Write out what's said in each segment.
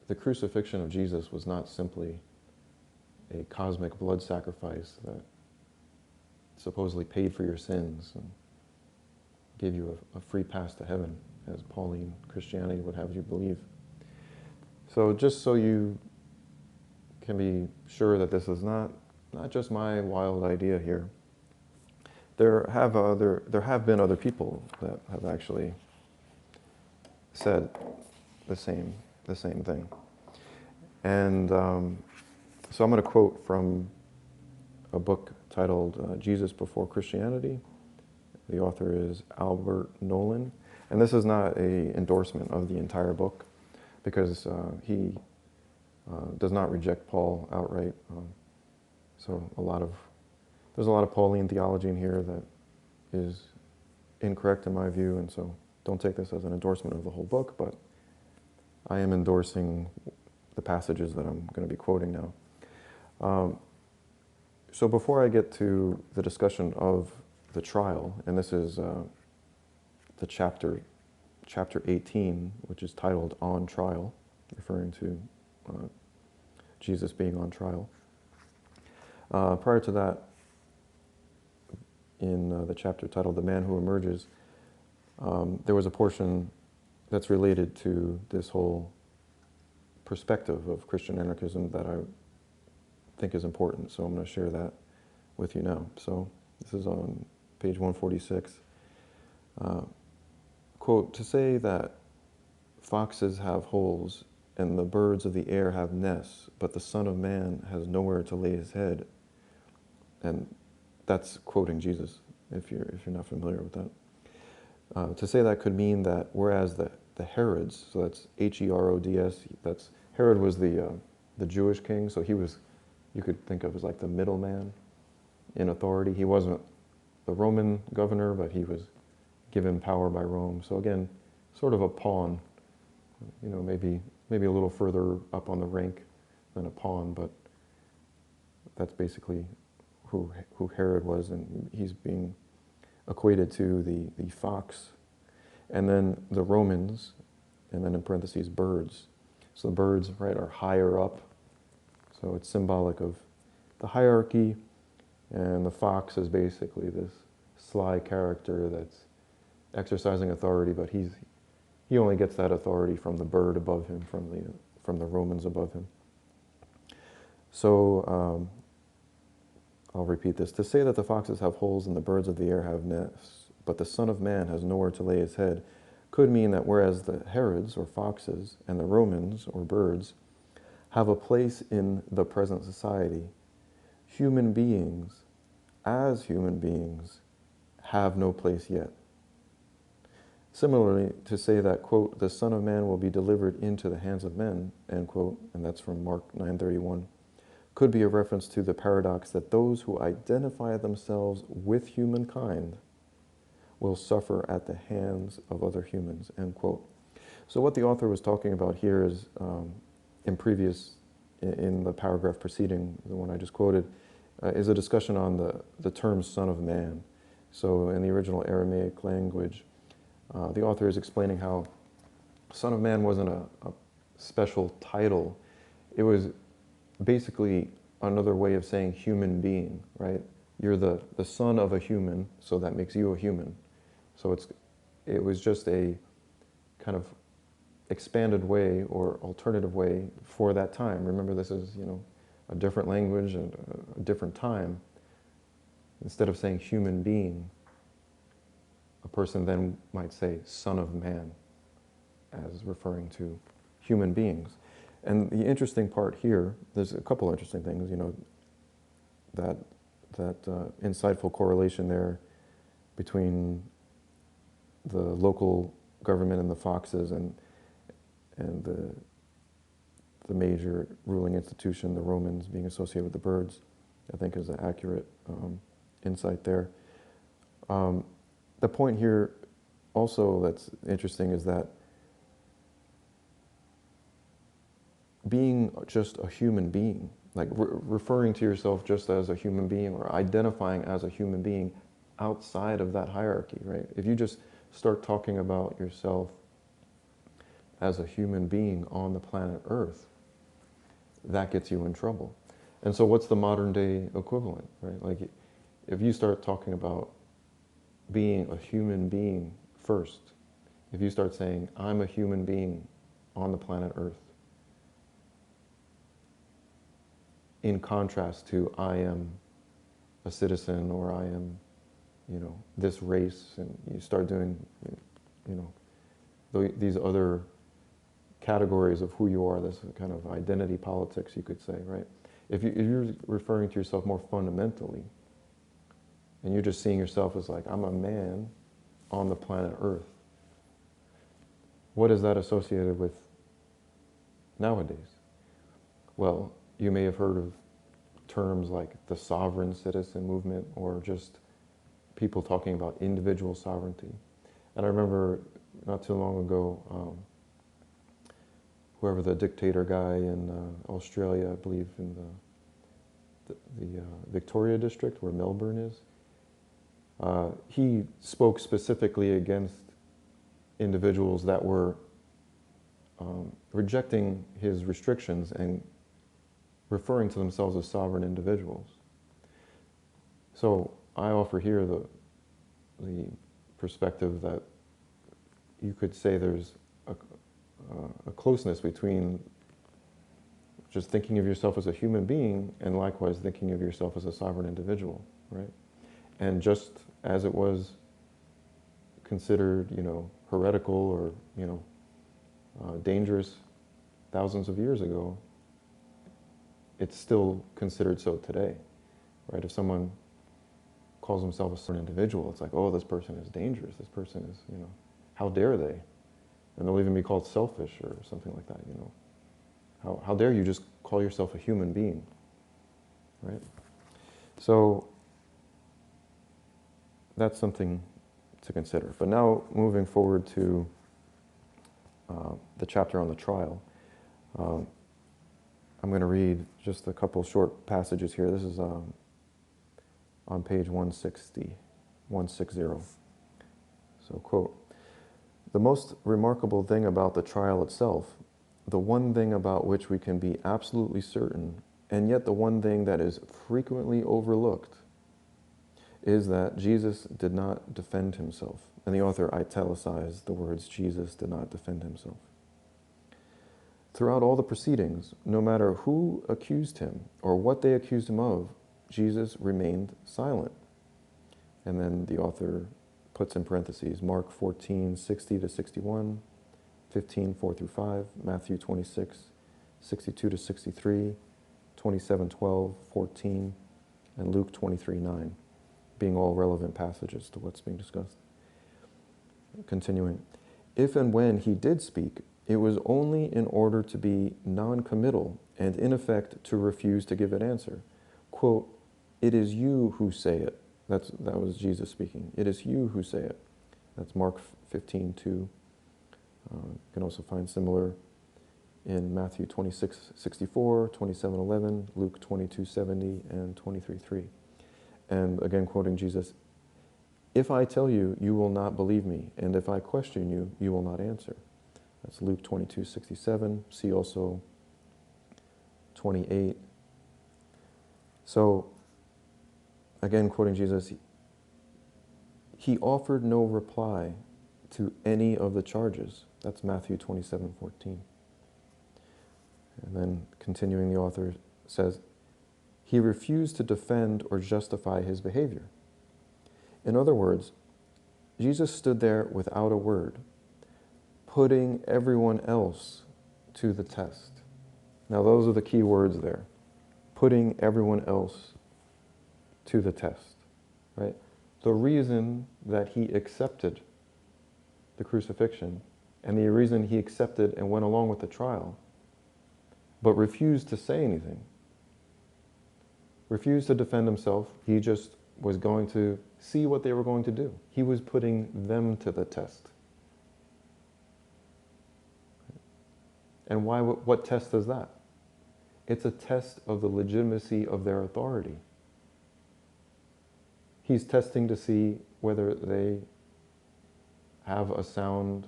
the crucifixion of Jesus was not simply a cosmic blood sacrifice that supposedly paid for your sins and gave you a free pass to heaven, as Pauline Christianity would have you believe. So just so you can be sure that this is not just my wild idea here, there have been other people that have actually said the same thing. And so I'm going to quote from a book titled Jesus Before Christianity. The author is Albert Nolan. And this is not an endorsement of the entire book, because he does not reject Paul outright. So there's a lot of Pauline theology in here that is incorrect in my view, and so don't take this as an endorsement of the whole book, but I am endorsing the passages that I'm going to be quoting now. So before I get to the discussion of the trial, and this is the chapter 18, which is titled On Trial, referring to Jesus being on trial. Prior to that, in the chapter titled The Man Who Emerges, there was a portion that's related to this whole perspective of Christian anarchism that I think is important, so I'm going to share that with you now. So this is on page 146. Quote, "To say that foxes have holes and the birds of the air have nests, but the Son of Man has nowhere to lay his head," and that's quoting Jesus, if you're not familiar with that. To say that could mean that whereas the Herods, so that's Herods, that's Herod was the Jewish king, so he was, you could think of as like the middleman in authority. He wasn't the Roman governor, but he was given power by Rome. So again, sort of a pawn, maybe a little further up on the rank than a pawn, but that's basically who Herod was, and he's being equated to the fox, and then the Romans, and then in parentheses birds. So the birds, right, are higher up, so it's symbolic of the hierarchy, and the fox is basically this sly character that's exercising authority, but he only gets that authority from the bird above him, from the Romans above him. So I'll repeat this. To say that the foxes have holes and the birds of the air have nests, but the Son of Man has nowhere to lay his head, could mean that whereas the Herods, or foxes, and the Romans, or birds, have a place in the present society, human beings, as human beings, have no place yet. Similarly, to say that, quote, the Son of Man will be delivered into the hands of men, end quote, and that's from Mark 9:31, could be a reference to the paradox that those who identify themselves with humankind will suffer at the hands of other humans, end quote. So what the author was talking about here is, in the paragraph preceding, the one I just quoted, is a discussion on the term Son of Man. So in the original Aramaic language, the author is explaining how Son of Man wasn't a special title. It was basically another way of saying human being, right? You're the son of a human, so that makes you a human. So it was just a kind of expanded way or alternative way for that time. Remember, this is, a different language and a different time. Instead of saying human being, a person then might say Son of Man, as referring to human beings. And the interesting part here, there's a couple interesting things, that insightful correlation there between the local government and the foxes and the major ruling institution, the Romans, being associated with the birds, I think is an accurate insight there. The point here also that's interesting is that being just a human being, like referring to yourself just as a human being or identifying as a human being outside of that hierarchy, right? If you just start talking about yourself as a human being on the planet Earth, that gets you in trouble. And so what's the modern day equivalent, right? Like, if you start talking about being a human being first, if you start saying, I'm a human being on the planet Earth, in contrast to I am a citizen, or I am, this race, and you start doing, these other categories of who you are, this kind of identity politics, you could say, right? If you're referring to yourself more fundamentally, and you're just seeing yourself as like, I'm a man on the planet Earth, what is that associated with nowadays? Well, you may have heard of terms like the sovereign citizen movement, or just people talking about individual sovereignty. And I remember not too long ago, whoever the dictator guy in Australia, I believe in the Victoria district where Melbourne is, he spoke specifically against individuals that were rejecting his restrictions and referring to themselves as sovereign individuals. So I offer here the perspective that you could say there's a closeness between just thinking of yourself as a human being and likewise thinking of yourself as a sovereign individual, right? And just as it was considered, heretical or, dangerous thousands of years ago, it's still considered so today, right? If someone calls himself a certain individual, it's like, oh, this person is dangerous. This person is, how dare they? And they'll even be called selfish or something like that, How dare you just call yourself a human being, right? So that's something to consider. But now moving forward to the chapter on the trial, I'm going to read just a couple short passages here. This is on page 160. So, quote, "The most remarkable thing about the trial itself, the one thing about which we can be absolutely certain, and yet the one thing that is frequently overlooked, is that Jesus did not defend himself." And the author italicized the words, Jesus did not defend himself. "Throughout all the proceedings, no matter who accused him or what they accused him of, Jesus remained silent." And then the author puts in parentheses, Mark 14, 60 to 61, 15, 4 through 5, Matthew 26, 62 to 63, 27, 12, 14, and Luke 23, 9, being all relevant passages to what's being discussed. Continuing, "If and when he did speak, it was only in order to be non-committal and in effect to refuse to give an answer. Quote, 'It is you who say it.'" That was Jesus speaking. "It is you who say it." That's Mark 15, 2. You can also find similar in Matthew 26, 64, 27, 11, Luke 22, 70, and 23, 3. And again, quoting Jesus, "If I tell you, you will not believe me, and if I question you, you will not answer." That's Luke 22, 67. See also 28. So, again, quoting Jesus, he offered no reply to any of the charges. That's Matthew 27, 14. And then continuing, the author says, he refused to defend or justify his behavior. In other words, Jesus stood there without a word, putting everyone else to the test. Now those are the key words there. Putting everyone else to the test, right? The reason that he accepted the crucifixion and the reason he accepted and went along with the trial, but refused to say anything, refused to defend himself, he just was going to see what they were going to do. He was putting them to the test. And why? What test is that? It's a test of the legitimacy of their authority. He's testing to see whether they have a sound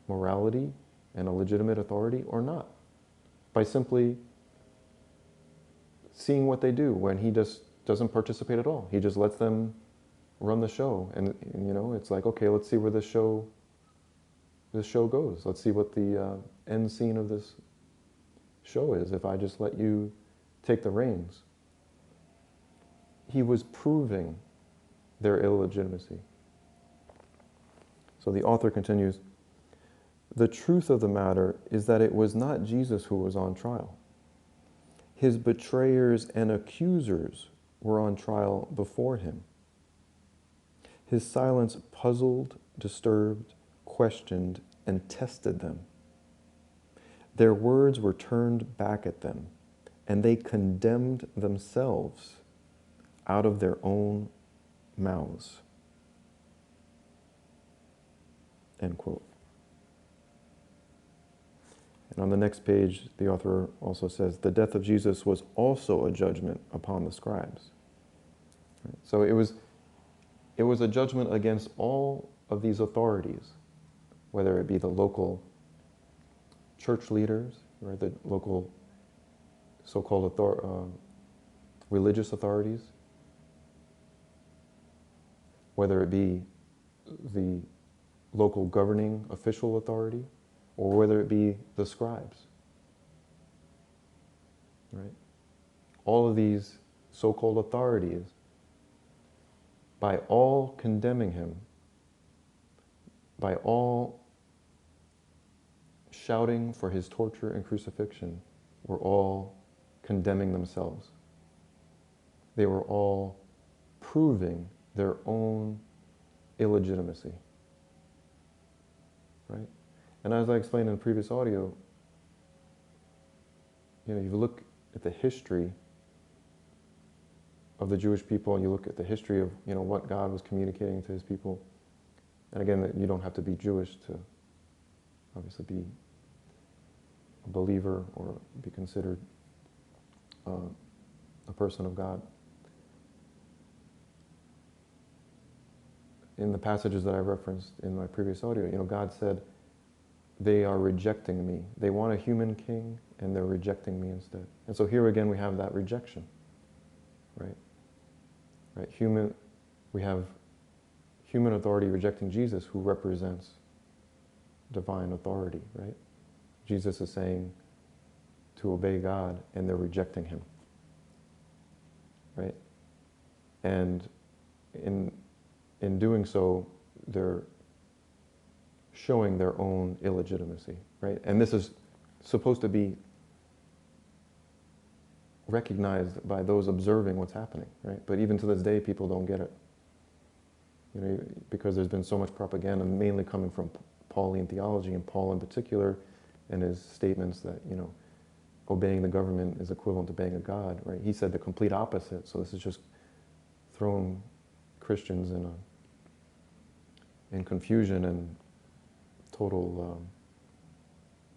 morality and a legitimate authority or not, by simply seeing what they do when he just doesn't participate at all. He just lets them run the show, and it's like, okay, let's see where this show goes. Let's see what the end scene of this show is if I just let you take the reins. He was proving their illegitimacy. So the author continues, the truth of the matter is that it was not Jesus who was on trial. His betrayers and accusers were on trial before him. His silence puzzled, disturbed, questioned, and tested them. Their words were turned back at them, and they condemned themselves out of their own mouths. End quote. And on the next page, the author also says, the death of Jesus was also a judgment upon the scribes. Right? So it was a judgment against all of these authorities, whether it be the local church leaders, right, the local so-called religious authorities, whether it be the local governing official authority, or whether it be the scribes, right? All of these so-called authorities, by all condemning him, by all shouting for his torture and crucifixion, were all condemning themselves. They were all proving their own illegitimacy, right? And as I explained in the previous audio, you look at the history of the Jewish people, and you look at the history of what God was communicating to his people. And again, you don't have to be Jewish to obviously be a believer or be considered a person of God. In the passages that I referenced in my previous audio, God said, they are rejecting me. They want a human king, and they're rejecting me instead. And so here again we have that rejection, right? Right. We have human authority rejecting Jesus, who represents divine authority, right? Jesus is saying to obey God, and they're rejecting him, right? And in doing so, they're showing their own illegitimacy, right? And this is supposed to be recognized by those observing what's happening, right? But even to this day, people don't get it, because there's been so much propaganda, mainly coming from Pauline theology, and Paul in particular, and his statements that, obeying the government is equivalent to obeying a God, right? He said the complete opposite, so this is just throwing Christians in confusion and total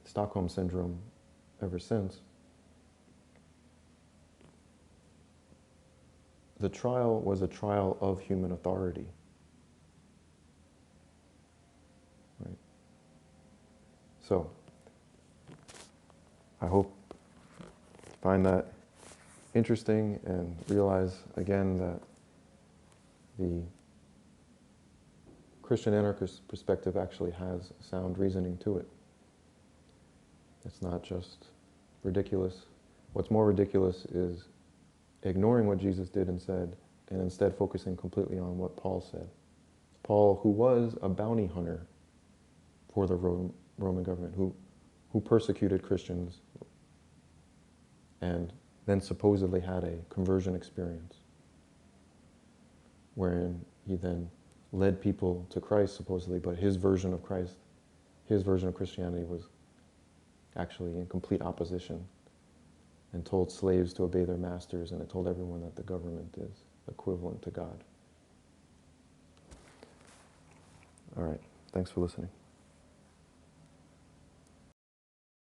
Stockholm syndrome ever since. The trial was a trial of human authority, right? So, I hope you find that interesting and realize again that the Christian anarchist perspective actually has sound reasoning to it. It's not just ridiculous. What's more ridiculous is ignoring what Jesus did and said, and instead focusing completely on what Paul said. Paul, who was a bounty hunter for the Roman government, who persecuted Christians and then supposedly had a conversion experience, wherein he then led people to Christ, supposedly, but his version of Christ, his version of Christianity was actually in complete opposition, and told slaves to obey their masters, and it told everyone that the government is equivalent to God. All right, thanks for listening.